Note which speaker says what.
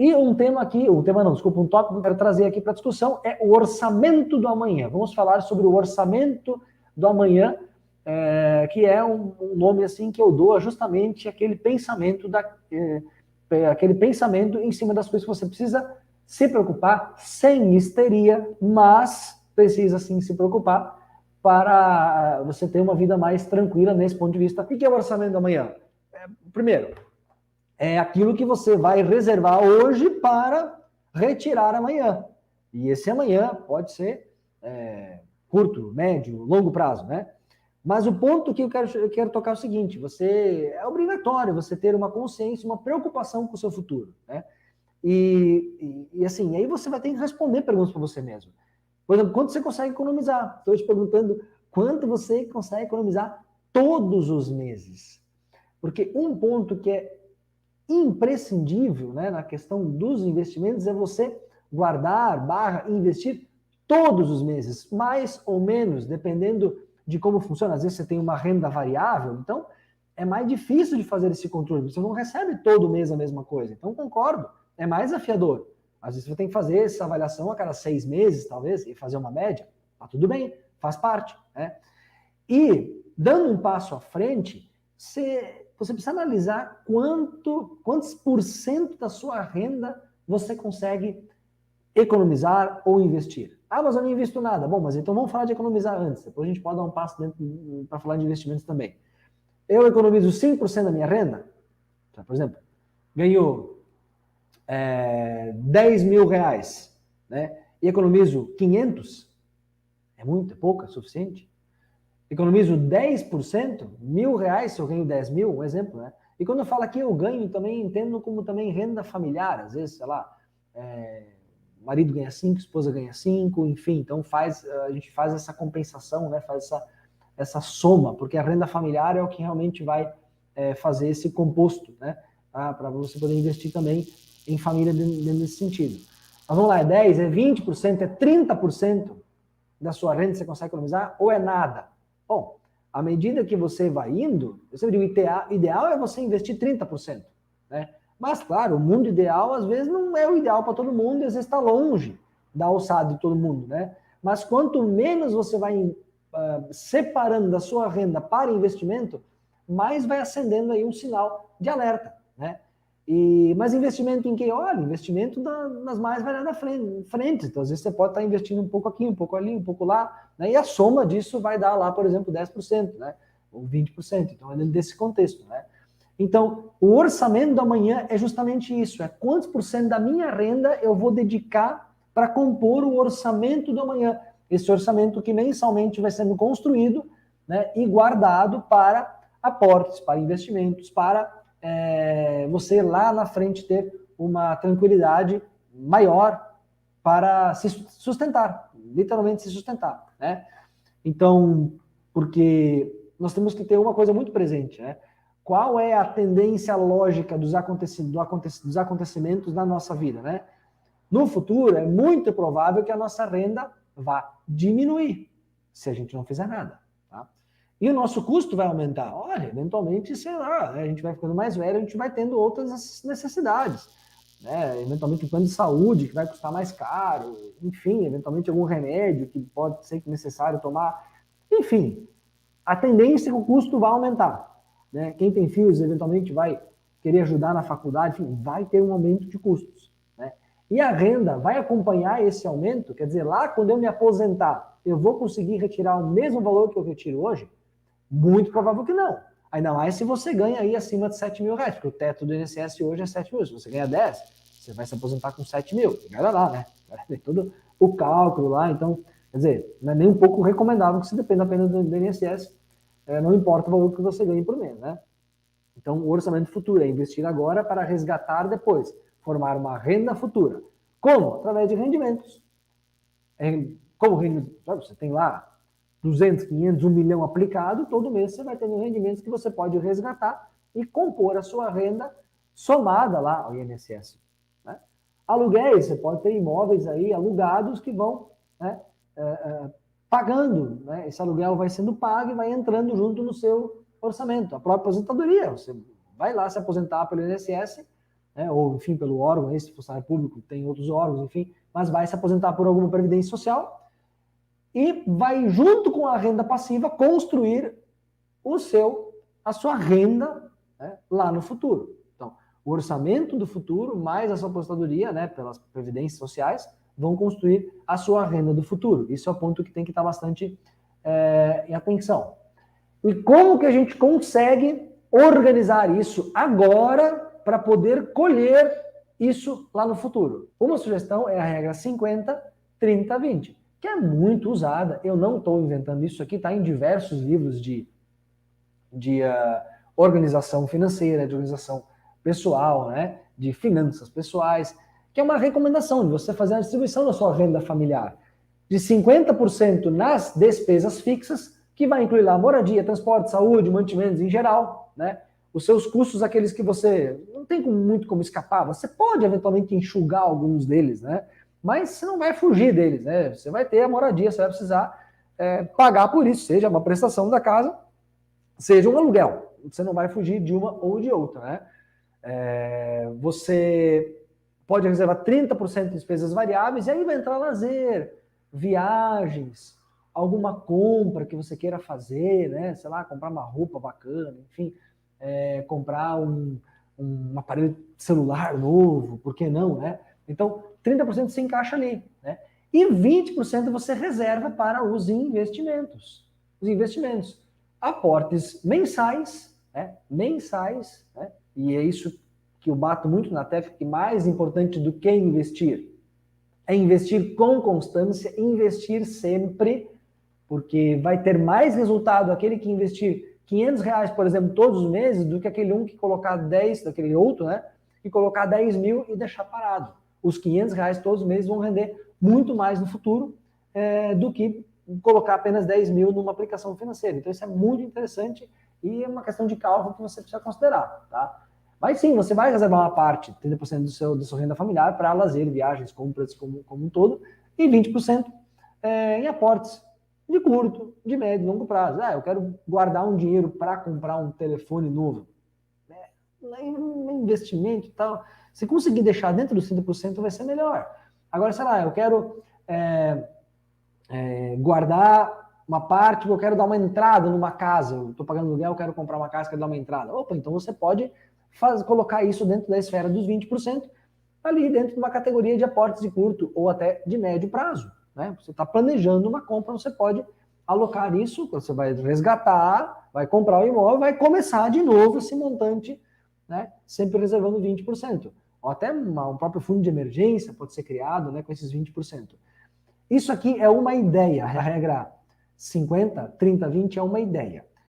Speaker 1: E um tema aqui, um tópico que eu quero trazer aqui para discussão é o orçamento do amanhã. Vamos falar sobre o orçamento do amanhã, que é um nome assim que eu dou a justamente aquele pensamento aquele pensamento em cima das coisas que você precisa se preocupar sem histeria, mas precisa sim se preocupar para você ter uma vida mais tranquila nesse ponto de vista. O que é o orçamento do amanhã? Primeiro, é aquilo que você vai reservar hoje para retirar amanhã. E esse amanhã pode ser curto, médio, longo prazo, né? Mas o ponto que eu quero tocar é o seguinte: é obrigatório você ter uma consciência, uma preocupação com o seu futuro, né? E assim, aí você vai ter que responder perguntas para você mesmo. Por exemplo, quanto você consegue economizar? Estou te perguntando quanto você consegue economizar todos os meses. Porque um ponto que é imprescindível, né, na questão dos investimentos é você guardar, investir todos os meses, mais ou menos, dependendo de como funciona. Às vezes você tem uma renda variável, então é mais difícil de fazer esse controle. Você não recebe todo mês a mesma coisa. Então, concordo, é mais desafiador. Às vezes você tem que fazer essa avaliação a cada 6 meses, talvez, e fazer uma média. Tá tudo bem, faz parte, né? E, dando um passo à frente, você precisa analisar quantos por cento da sua renda você consegue economizar ou investir. Ah, mas eu não invisto nada. Bom, mas então vamos falar de economizar antes. Depois a gente pode dar um passo para falar de investimentos também. Eu economizo 5% da minha renda. Por exemplo, ganho 10 mil reais, né? E economizo 500. É muito, é pouco, é suficiente? Economizo 10%, R$ 1.000 se eu ganho 10 mil, um exemplo, né? E quando eu falo aqui eu ganho, também entendo como também renda familiar, às vezes, sei lá, o marido ganha 5, a esposa ganha 5, enfim, então a gente faz essa compensação, né? Faz essa soma, porque a renda familiar é o que realmente vai fazer esse composto, né? Para você poder investir também em família nesse sentido. Mas vamos lá, é 10, é 20%, é 30% da sua renda você consegue economizar ou é nada? Bom, à medida que você vai indo, eu sempre digo, o ideal é você investir 30%, né? Mas, claro, o mundo ideal, às vezes, não é o ideal para todo mundo, e às vezes está longe da alçada de todo mundo, né? Mas quanto menos você vai separando da sua renda para investimento, mais vai acendendo aí um sinal de alerta, né? Mas investimento em que? Olha, investimento nas mais variadas frentes. Então, às vezes você pode estar investindo um pouco aqui, um pouco ali, um pouco lá, né? E a soma disso vai dar lá, por exemplo, 10%, né? Ou 20%. Então, é dentro desse contexto, né? Então, o orçamento do amanhã é justamente isso, é quantos por cento da minha renda eu vou dedicar para compor o orçamento do amanhã. Esse orçamento que mensalmente vai sendo construído, né, e guardado para aportes, para investimentos, para você lá na frente ter uma tranquilidade maior para se sustentar, literalmente se sustentar, né? Então, porque nós temos que ter uma coisa muito presente, né? Qual é a tendência lógica dos acontecimentos na nossa vida, né? No futuro, é muito provável que a nossa renda vá diminuir, se a gente não fizer nada, tá? E o nosso custo vai aumentar. Olha, eventualmente, sei lá, a gente vai ficando mais velho, a gente vai tendo outras necessidades, né? Eventualmente um plano de saúde que vai custar mais caro, enfim, eventualmente algum remédio que pode ser necessário tomar. Enfim, a tendência é que o custo vai aumentar, né? Quem tem filhos, eventualmente, vai querer ajudar na faculdade, enfim, vai ter um aumento de custos, né? E a renda vai acompanhar esse aumento, quer dizer, lá quando eu me aposentar, eu vou conseguir retirar o mesmo valor que eu retiro hoje? Muito provável que não. Ainda mais se você ganha aí acima de 7 mil reais, porque o teto do INSS hoje é 7 mil. Se você ganha 10, você vai se aposentar com 7 mil. Olha lá, né? Vai ter todo o cálculo lá. Então, quer dizer, não é nem um pouco recomendável que você dependa apenas do INSS. Não importa o valor que você ganhe por mês, né? Então, o orçamento futuro é investir agora para resgatar depois. Formar uma renda futura. Como? Através de rendimentos. Como rendimento? Você tem lá 200, 500, 1 milhão aplicado, todo mês você vai tendo rendimentos que você pode resgatar e compor a sua renda somada lá ao INSS. Né? Aluguéis, você pode ter imóveis aí alugados que vão, né, pagando, né? Esse aluguel vai sendo pago e vai entrando junto no seu orçamento. A própria aposentadoria, você vai lá se aposentar pelo INSS, né, ou enfim, pelo órgão, esse funcionário público tem outros órgãos, enfim, mas vai se aposentar por alguma previdência social e vai, junto com a renda passiva, construir a sua renda, né, lá no futuro. Então, o orçamento do futuro, mais a sua aposentadoria, né, pelas previdências sociais, vão construir a sua renda do futuro. Isso é o ponto que tem que estar bastante em atenção. E como que a gente consegue organizar isso agora para poder colher isso lá no futuro? Uma sugestão é a regra 50, 30, 20, que é muito usada. Eu não estou inventando isso aqui, está em diversos livros de organização financeira, de organização pessoal, né, de finanças pessoais, que é uma recomendação de você fazer a distribuição da sua renda familiar de 50% nas despesas fixas, que vai incluir lá moradia, transporte, saúde, mantimentos em geral, né? Os seus custos, aqueles que você não tem muito como escapar, você pode eventualmente enxugar alguns deles, né? Mas você não vai fugir deles, né? Você vai ter a moradia, você vai precisar pagar por isso, seja uma prestação da casa, seja um aluguel. Você não vai fugir de uma ou de outra, né? Você pode reservar 30% de despesas variáveis e aí vai entrar lazer, viagens, alguma compra que você queira fazer, né? Sei lá, comprar uma roupa bacana, enfim, comprar um aparelho celular novo, por que não, né? Então, 30% se encaixa ali, né? E 20% você reserva para os investimentos. Os investimentos. Aportes mensais, né? Mensais, né? E é isso que eu bato muito na tecla, que mais importante do que investir é investir com constância, investir sempre, porque vai ter mais resultado aquele que investir R$500, por exemplo, todos os meses, do que aquele um que colocar 10, daquele outro, né? E colocar 10 mil e deixar parado. Os R$500 todos os meses vão render muito mais no futuro do que colocar apenas 10 mil numa aplicação financeira. Então isso é muito interessante e é uma questão de cálculo que você precisa considerar, tá? Mas sim, você vai reservar uma parte, 30% da sua renda familiar para lazer, viagens, compras como um todo, e 20% em aportes de curto, de médio e longo prazo. Eu quero guardar um dinheiro para comprar um telefone novo. Investimento e tal. Se conseguir deixar dentro dos 30% vai ser melhor. Agora, sei lá, eu quero guardar uma parte, eu quero dar uma entrada numa casa, eu estou pagando aluguel, eu quero comprar uma casa, quero dar uma entrada. Opa, então você pode colocar isso dentro da esfera dos 20%, ali dentro de uma categoria de aportes de curto ou até de médio prazo, né? Você está planejando uma compra, você pode alocar isso, você vai resgatar, vai comprar o imóvel, vai começar de novo esse montante, né? Sempre reservando 20%. Ou até um próprio fundo de emergência pode ser criado, né, com esses 20%. Isso aqui é uma ideia, a regra 50, 30, 20 é uma ideia.